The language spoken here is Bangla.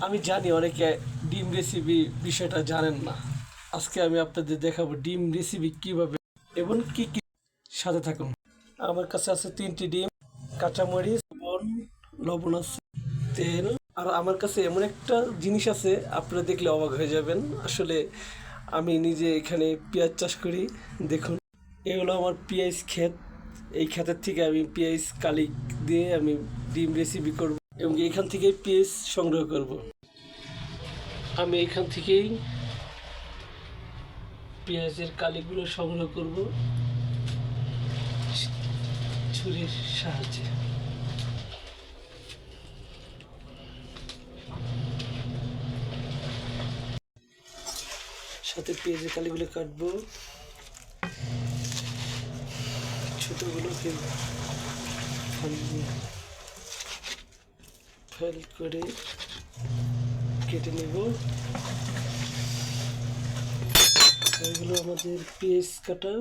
আমি জানি অনেকে ডিম রেসিপি বিষয়টা জানেন না। আজকে আমি আপনাদের দেখাবো ডিম রেসিপি কিভাবে এবং কি কি সাথে থাকুন। আমার কাছে আছে 3টি ডিম, কাঁচামরিচ, লবণ, লবণ আছে, তেল। আর আমার কাছে এমন একটা জিনিস আছে, আপনারা দেখলে অবাক হয়ে যাবেন। আসলে আমি নিজে এখানে পেঁয়াজ চাষ করি। দেখুন, এ হলো আমার পেঁয়াজ ক্ষেত। এই ক্ষেতের থেকে আমি পেঁয়াজ কালি দিয়ে আমি ডিম রেসিপি করব এবং এখান থেকে পেঁয়াজ সংগ্রহ করব। আমি এখান থেকেই পেঁয়াজের কালিগুলো সংগ্রহ করব ছুরির সাহায্যে। সাথে পেঁয়াজের কালিগুলো কাটবো, ছোটোগুলোকে ফেল করে কেটে নেব। এগুলো আমাদের পেঁয়াজ কাটা।